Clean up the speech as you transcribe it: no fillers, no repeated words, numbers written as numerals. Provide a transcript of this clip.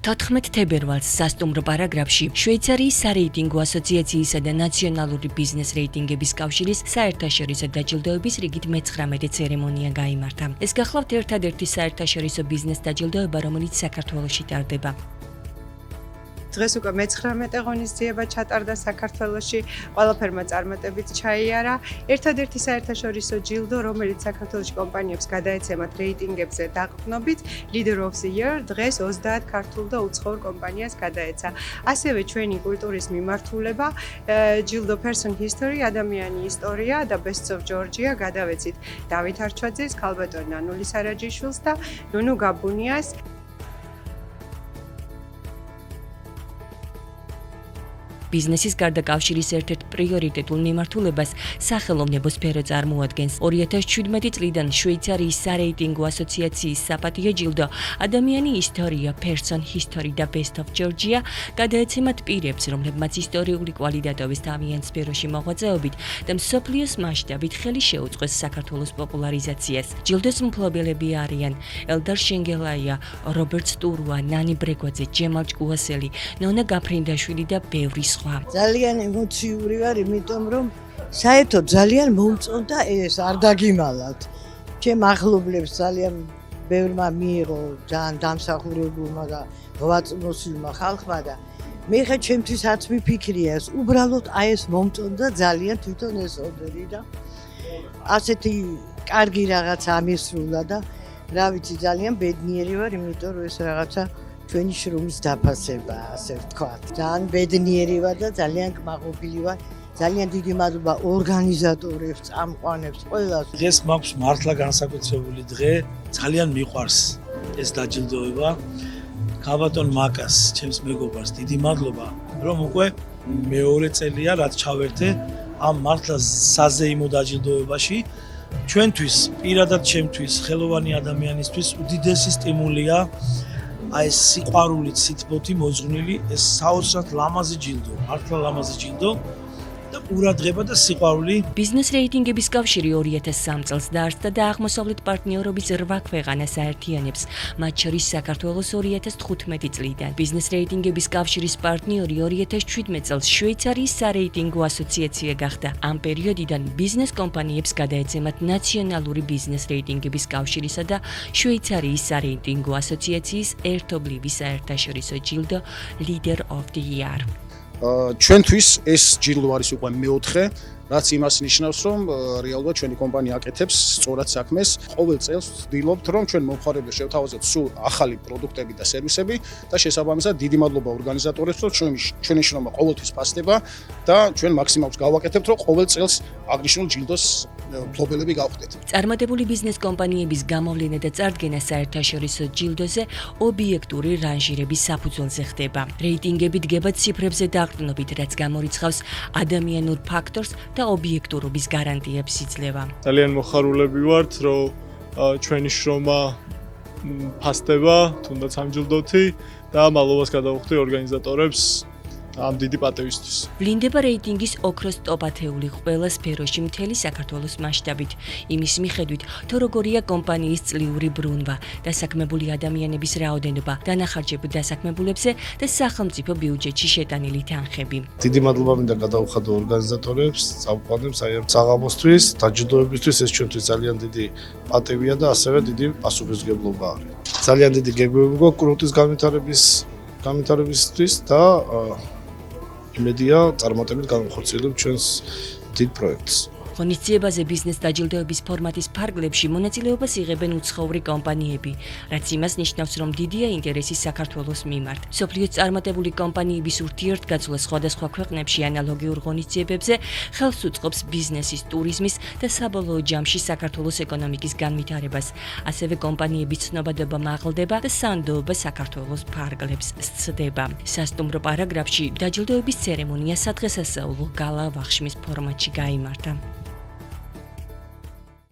14 თებერვალს სასტუმრო პარაგრაფში შვეიცარიის სარეიტინგო ასოციაციისა და ნაციონალური ბიზნეს რეიტინგების კავშირის საერთაშორისო დაჯილდოების რიგით მე-19 ცერემონია გაიმართა. ეს გახლავთ ერთადერთი საერთაშორისო ბიზნეს დაჯილდოება, რომელიც საქართველოში ტარდება. დღეს უკვე მე-19 ღონისძიება ჩატარდა საქართველოში, ყველაფერმა წარმატებით ჩაიარა. ერთადერთი საერთაშორისო ჯილდო, რომელიც საქართველოს კომპანიებს გადაეცემათ რეიტინგებზე დაყრდნობით, Leader of the Year დღეს 30 ქართულ და უცხოურ კომპანიას გადაეცა. ასევე ჩვენი კულტურის მიმართულება, ჯილდო Person History, ადამიანი ისტორია და Best of Georgia გადავეცით დავით არჩვაძეს, ქალბატონ ნანულის არაჯიშვილს და ნუნუ გაბუნიას. ბიზნესის გარდა კავშირის ერთ-ერთ პრიორიტეტულ მიმართულებას სახელოვნებო სფერო წარმოადგენს. 2017 წლიდან შვეიცარიის სარეიტინგო ასოციაციის საპატიო ჯილდო ადამიანი ისტორია, Person History და Best of Georgia გადაეცემათ პირებს, რომლებმაც ისტორიული კვალიდატობის თავიანთ სფეროში მოღვაწეობით და მსოფლიოს მასშტაბით ხელი შეუწყეს საქართველოს პოპულარიზაციას. ჯილდოს მფლობელები არიან ელდარ შენგელაია, რობერტ სტურუა, ნანი ბრეგვაძე, ჯემალ ჭკუასელი, ნონა გაფრინდაშვილი და ბევრი სხვა. ძალიან ემოციური ვარ, იმიტომ რომ საერთოდ ძალიან მომწონდა ეს, არ დაგიმალავთ. ჩემ ახლობლებს ძალიან ბევრმა მიიღო, ძალიან დამსახურებულმა და ღვაწლმოსილმა ხალხმა და მე ხა ჩემთვის არც მიფიქრია ეს, უბრალოდ აი ეს მომწონდა ძალიან თვითონ ეს ორდერი და ასეთი კარგი რაღაცა ამისრულა და რა ვიცი, ძალიან ბედნიერი ვარ, იმიტომ რომ ეს რაღაცა ჩვენი შრომის დაფასება, ასე ვთქვათ. ძალიან ბედნიერი ვარ და ძალიან გმაყოფილი ვარ. ძალიან დიდი მადლობა ორგანიზატორებს, წამყვანებს, ყველას. დღეს მაქვს მართლა განსაკუთრებული დღე, ძალიან მიყვარს ეს დაჯილდოება. ქალბატონ მაკას, ჩემს მეგობარს, დიდი მადლობა, რომ უკვე მეორე წელია, რაც ჩავერთე ამ მართლა საზეიმო დაჯილდოებაში. ჩვენთვის, პირადად ჩემთვის, ხელოვანი ადამიანისთვის უდიდესი სტიმულია აი ეს სიყვარულით სითბოთი მოძღვნილი ეს საოცრად ლამაზი ჯილდო, მართლა ლამაზი ჯილდო და ყურადღება და სიყვარული. ბიზნეს რეიტინგების კავშირი 2003 წელს დაარსდა და აღმოსავლეთ პარტნიორობის 8 ქვეყანას აერთიანებს, მათ შორის საქართველოს 2015 წლიდან. ბიზნეს რეიტინგების კავშირის პარტნიორი 2017 წელს შვეიცარიის სარეიტინგო ასოციაცია გახდა. ამ პერიოდიდან ბიზნეს კომპანიებს გადაეცემათ ნაციონალური ბიზნეს რეიტინგების კავშირისა და შვეიცარიის სარეიტინგო ასოციაციის ერთობლივი საერთაშორისო ჯილდო Leader of the Year. ჩვენთვის ეს ჯილდო არის უკვე მეოთხე, რაც იმას ნიშნავს, რომ რეალურად ჩვენი კომპანია აკეთებს სწორად საქმეს. ყოველ წელს ვცდილობთ, რომ ჩვენ მომხმარებლებს შევთავაზოთ სულ ახალი პროდუქტები და სერვისები და შესაბამისად დიდი მადლობა ორგანიზატორებს, რომ ჩვენი შრომა ყოველთვის ფასდება და ჩვენ მაქსიმალს გავაკეთებთ, რომ ყოველ წელს აღნიშნულ ჯილდოს მფლობელები გავხდეთ. წარმატებული ბიზნეს კომპანიების გამოვლენა და წარდგენა საერთაშორისო ჯილდოზე ობიექტური რანჟირების საფუძველზე ხდება. რეიტინგები დგება ციფრებზე დაყრდნობით, რაც გამორიცხავს ადამიანურ ფაქტორს და ობიექტურობის გარანტიებს იძლევა. ძალიან მოხარულები ვართ, რომ ჩვენი შრომა ფასდება, თუნდაც ამ ჯილდოთი და მადლობას გადავუხდი ორგანიზატორებს ამ დიდი პატივისთვის. ვლინდება რეიტინგის ოქროს ტოპ-10 ყველა სფეროში მთელი საქართველოს მასშტაბით. იმის მიხედვით, თუ როგორია კომპანიის წლიური ბრუნვა, დასაქმებული ადამიანების რაოდენობა, დანახარჯები დასაქმებულებზე და სახელმწიფო ბიუჯეტში შეტანილი თანხები. დიდი მადლობა მინდა გადავუხადო ორგანიზატორებს, წამყვანებს აი ამ საღამოსთვის, დაჯილდოებისთვის, ეს ჩვენთვის ძალიან დიდი პატივია და ასევე დიდი პასუხისმგებლობა არის. ძალიან დიდი გეგმები გვაქვს კრუტის განვითარებისთვის და იმედია წარმატებით განვახორციელებ ჩვენს დიდ პროექტს. ღონისძიებაზე ბიზნეს დაჯილდოების ფორმატის ფარგლებში მონაწილეობას იღებენ უცხოური კომპანიები, რაც იმას ნიშნავს, რომ დიდია ინტერესი საქართველოს მიმართ. მსოფლიოს წარმატებული კომპანიების ურთიერთგაცვლა სხვადასხვა ქვეყნებში ანალოგიურ ღონისძიებებზე ხელს უწყობს ბიზნესის, ტურიზმის და საბოლოო ჯამში საქართველოს ეკონომიკის განვითარებას. ასევე კომპანიების ცნობადობა მაღლდება და სანდოობა საქართველოს ფარგლებს სცდება. სასტუმრო პარაგრაფში დაჯილდოების ცერემონია სადღესასწაულო გალა ვახშმის ფორმატში გაიმართა.